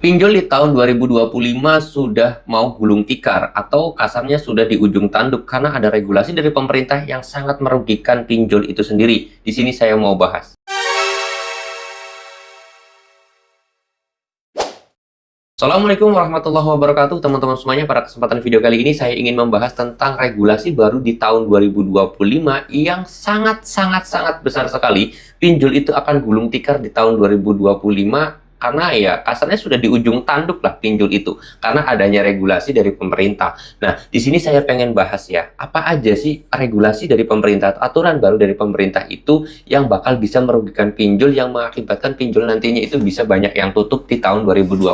Pinjol di tahun 2025 sudah mau gulung tikar atau kasarnya sudah di ujung tanduk karena ada regulasi dari pemerintah yang sangat merugikan pinjol itu sendiri. Di sini saya mau bahas. Assalamualaikum warahmatullahi wabarakatuh teman-teman semuanya. Pada kesempatan video kali ini saya ingin membahas tentang regulasi baru di tahun 2025 yang sangat besar sekali. Pinjol itu akan gulung tikar di tahun 2025 karena ya kasarnya sudah di ujung tanduk lah pinjol itu karena adanya regulasi dari pemerintah. Nah, di sini saya pengen bahas ya, apa aja sih regulasi dari pemerintah atau aturan baru dari pemerintah itu yang bakal bisa merugikan pinjol yang mengakibatkan pinjol nantinya itu bisa banyak yang tutup di tahun 2025.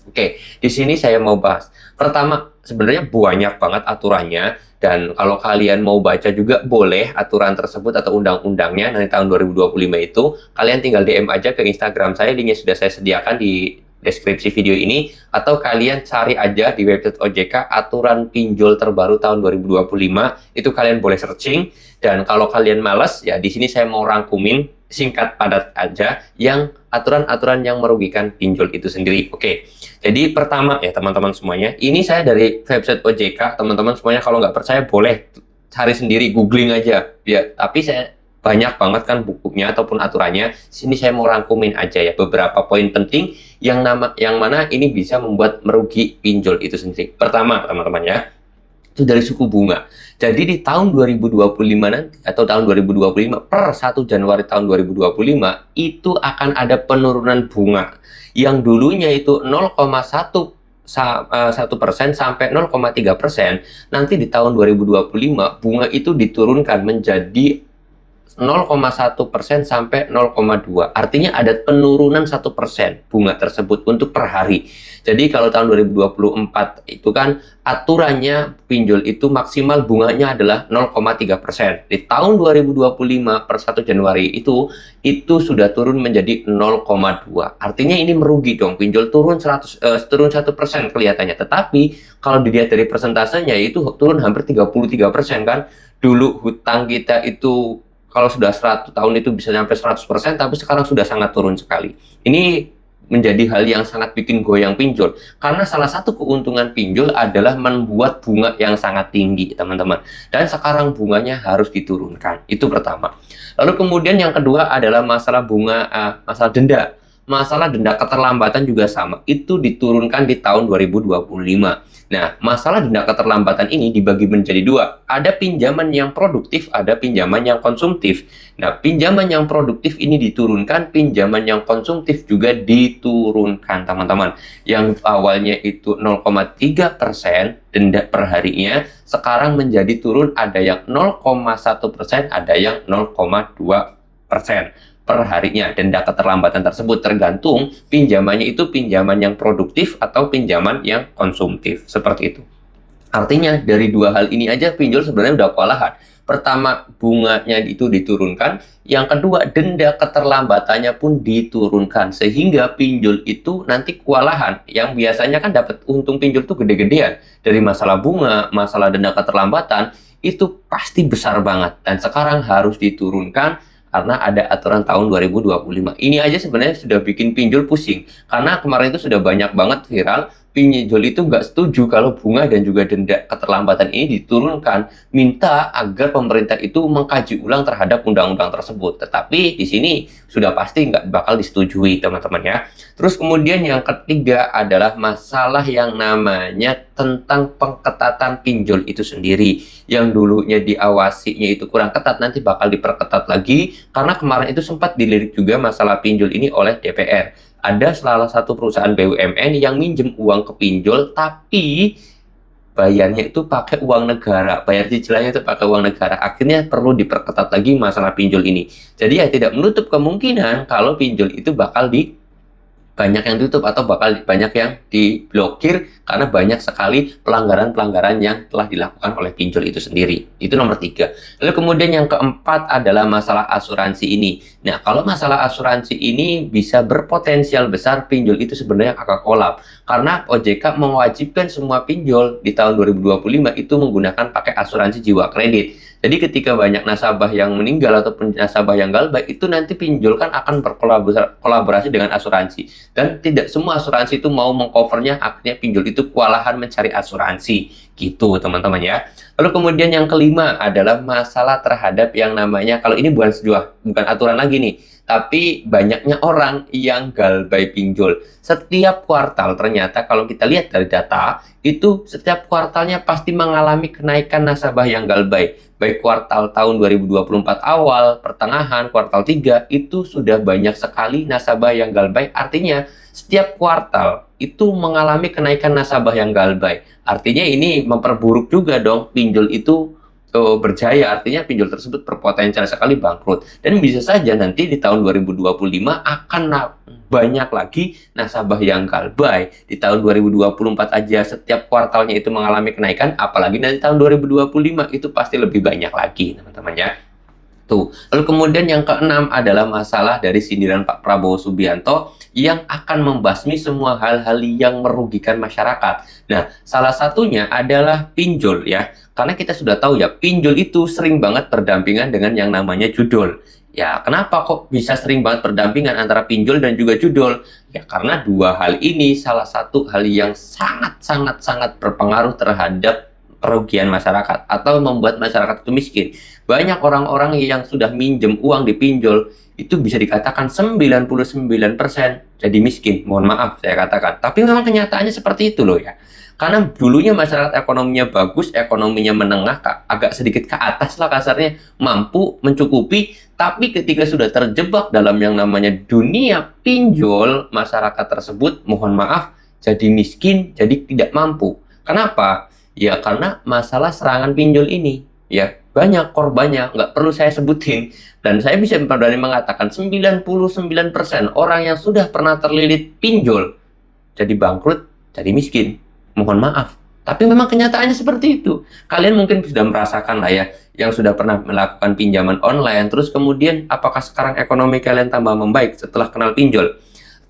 Oke, di sini saya mau bahas. Pertama, sebenarnya banyak banget aturannya, dan kalau kalian mau baca juga boleh aturan tersebut atau undang-undangnya nanti tahun 2025 itu, kalian tinggal DM aja ke Instagram saya, linknya sudah saya sediakan di deskripsi video ini, atau kalian cari aja di website OJK aturan pinjol terbaru tahun 2025, itu kalian boleh searching. Dan kalau kalian males, ya di sini saya mau rangkumin singkat padat aja yang aturan-aturan yang merugikan pinjol itu sendiri. Oke, jadi pertama ya teman-teman semuanya, ini saya dari website OJK, teman-teman semuanya kalau nggak percaya boleh cari sendiri, googling aja ya. Tapi saya banyak banget kan bukunya ataupun aturannya. Sini saya mau rangkumin aja ya beberapa poin penting yang mana ini bisa membuat merugi pinjol itu sendiri. Pertama teman-teman ya, itu dari suku bunga. Jadi di tahun 2025 nanti atau tahun 2025 per 1 Januari tahun 2025 itu akan ada penurunan bunga yang dulunya itu 0,1% sampai 0,3%. Nanti di tahun 2025 bunga itu diturunkan menjadi 0,1% sampai 0,2. Artinya ada penurunan 1% bunga tersebut untuk per hari. Jadi kalau tahun 2024 itu kan aturannya pinjol itu maksimal bunganya adalah 0,3%. Di tahun 2025 per 1 Januari itu sudah turun menjadi 0,2. Artinya ini merugi dong. Pinjol turun 1% kelihatannya. Tetapi kalau dilihat dari persentasenya itu turun hampir 33% kan. Dulu hutang kita itu kalau sudah 100 tahun itu bisa sampai 100%, tapi sekarang sudah sangat turun sekali. Ini menjadi hal yang sangat bikin goyang pinjol. Karena salah satu keuntungan pinjol adalah membuat bunga yang sangat tinggi, teman-teman. Dan sekarang bunganya harus diturunkan. Itu pertama. Lalu kemudian yang kedua adalah masalah masalah denda. Masalah denda keterlambatan juga sama. Itu diturunkan di tahun 2025. Nah, masalah denda keterlambatan ini dibagi menjadi dua. Ada pinjaman yang produktif, ada pinjaman yang konsumtif. Nah, pinjaman yang produktif ini diturunkan, pinjaman yang konsumtif juga diturunkan, teman-teman. Yang awalnya itu 0,3% denda per harinya, sekarang menjadi turun ada yang 0,1%, ada yang 0,2% per harinya. Denda keterlambatan tersebut tergantung pinjamannya itu pinjaman yang produktif atau pinjaman yang konsumtif, seperti itu. Artinya dari dua hal ini aja pinjol sebenarnya udah kewalahan. Pertama, bunganya itu diturunkan, yang kedua denda keterlambatannya pun diturunkan, sehingga pinjol itu nanti kewalahan. Yang biasanya kan dapat untung pinjol itu gede-gedean dari masalah bunga, masalah denda keterlambatan itu pasti besar banget, dan sekarang harus diturunkan karena ada aturan tahun 2025. Ini aja sebenarnya sudah bikin pinjol pusing. Karena kemarin itu sudah banyak banget viral, pinjol itu nggak setuju kalau bunga dan juga denda keterlambatan ini diturunkan. Minta agar pemerintah itu mengkaji ulang terhadap undang-undang tersebut. Tetapi di sini sudah pasti nggak bakal disetujui, teman-teman ya. Terus kemudian yang ketiga adalah masalah yang namanya tentang pengetatan pinjol itu sendiri. Yang dulunya diawasinya itu kurang ketat, nanti bakal diperketat lagi. Karena kemarin itu sempat dilirik juga masalah pinjol ini oleh DPR. Ada salah satu perusahaan BUMN yang minjem uang ke pinjol, tapi bayarnya itu pakai uang negara. Bayar cicilannya itu pakai uang negara. Akhirnya perlu diperketat lagi masalah pinjol ini. Jadi ya tidak menutup kemungkinan kalau pinjol itu bakal banyak yang tutup atau bakal banyak yang diblokir karena banyak sekali pelanggaran-pelanggaran yang telah dilakukan oleh pinjol itu sendiri. Itu nomor 3. Lalu kemudian yang keempat adalah masalah asuransi ini. Nah, kalau masalah asuransi ini bisa berpotensial besar pinjol itu sebenarnya akan kolap. Karena OJK mewajibkan semua pinjol di tahun 2025 itu menggunakan pakai asuransi jiwa kredit. Jadi ketika banyak nasabah yang meninggal ataupun nasabah yang galbay, itu nanti pinjol kan akan berkolaborasi dengan asuransi. Dan tidak semua asuransi itu mau mengcovernya, akhirnya pinjol itu kewalahan mencari asuransi. Gitu teman-teman ya. Lalu kemudian yang kelima adalah masalah terhadap yang namanya, kalau ini bukan aturan lagi nih, tapi banyaknya orang yang galbay pinjol. Setiap kuartal ternyata kalau kita lihat dari data, itu setiap kuartalnya pasti mengalami kenaikan nasabah yang galbay. Baik kuartal tahun 2024 awal, pertengahan, kuartal 3, itu sudah banyak sekali nasabah yang galbay. Artinya, setiap kuartal itu mengalami kenaikan nasabah yang galbay. Artinya ini memperburuk juga dong, pinjol itu berjaya, artinya pinjol tersebut berpotensial sekali bangkrut. Dan bisa saja nanti di tahun 2025 akan banyak lagi nasabah yang galbay. Di tahun 2024 aja setiap kuartalnya itu mengalami kenaikan, apalagi nanti tahun 2025 itu pasti lebih banyak lagi, teman-teman ya. Tuh. Lalu kemudian yang keenam adalah masalah dari sindiran Pak Prabowo Subianto yang akan membasmi semua hal-hal yang merugikan masyarakat. Nah, salah satunya adalah pinjol ya. Karena kita sudah tahu ya, pinjol itu sering banget berdampingan dengan yang namanya judol. Ya, kenapa kok bisa sering banget berdampingan antara pinjol dan juga judol? Ya, karena dua hal ini salah satu hal yang sangat berpengaruh terhadap kerugian masyarakat atau membuat masyarakat itu miskin. Banyak orang-orang yang sudah minjem uang di pinjol itu bisa dikatakan 99% jadi miskin. Mohon maaf saya katakan. Tapi memang kenyataannya seperti itu loh ya. Karena dulunya masyarakat ekonominya bagus, ekonominya menengah, agak sedikit ke atas lah kasarnya, mampu mencukupi, tapi ketika sudah terjebak dalam yang namanya dunia pinjol, masyarakat tersebut, mohon maaf, jadi miskin, jadi tidak mampu. Kenapa? Ya karena masalah serangan pinjol ini, ya banyak korbannya, nggak perlu saya sebutin. Dan saya bisa berani mengatakan 99% orang yang sudah pernah terlilit pinjol, jadi bangkrut, jadi miskin. Mohon maaf, tapi memang kenyataannya seperti itu. Kalian mungkin sudah merasakan lah ya, yang sudah pernah melakukan pinjaman online, terus kemudian apakah sekarang ekonomi kalian tambah membaik setelah kenal pinjol?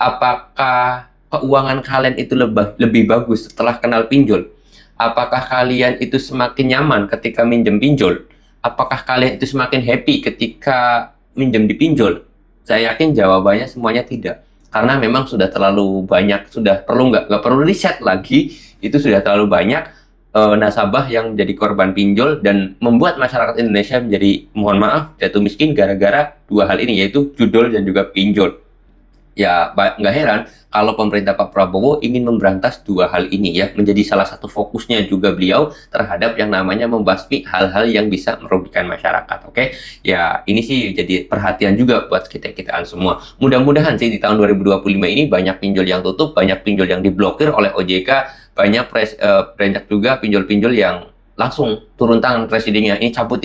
Apakah keuangan kalian itu lebih bagus setelah kenal pinjol? Apakah kalian itu semakin nyaman ketika minjem pinjol? Apakah kalian itu semakin happy ketika minjem di pinjol? Saya yakin jawabannya semuanya tidak. Karena memang sudah terlalu banyak, sudah nggak perlu riset lagi, itu sudah terlalu banyak nasabah yang jadi korban pinjol dan membuat masyarakat Indonesia menjadi, mohon maaf, jatuh miskin gara-gara dua hal ini, yaitu judol dan juga pinjol. Ya, nggak heran kalau pemerintah Pak Prabowo ingin memberantas dua hal ini ya, menjadi salah satu fokusnya juga beliau terhadap yang namanya membasmi hal-hal yang bisa merugikan masyarakat. Oke, ya ini sih jadi perhatian juga buat kita-kitaan semua. Mudah-mudahan sih di tahun 2025 ini banyak pinjol yang tutup, banyak pinjol yang diblokir oleh OJK, banyak juga pinjol-pinjol yang langsung turun tangan presidennya, ini cabut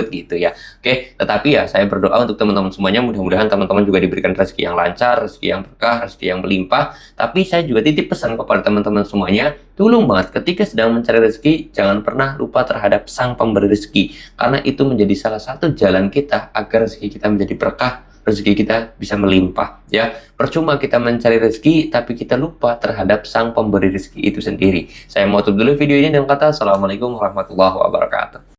gitu ya. Oke, tetapi ya saya berdoa untuk teman-teman semuanya, mudah-mudahan teman-teman juga diberikan rezeki yang lancar, rezeki yang berkah, rezeki yang melimpah. Tapi saya juga titip pesan kepada teman-teman semuanya, tolong banget ketika sedang mencari rezeki, jangan pernah lupa terhadap sang pemberi rezeki, karena itu menjadi salah satu jalan kita agar rezeki kita menjadi berkah, rezeki kita bisa melimpah ya. Percuma kita mencari rezeki tapi kita lupa terhadap sang pemberi rezeki itu sendiri. Saya mau tutup dulu video ini dengan kata assalamualaikum warahmatullahi wabarakatuh.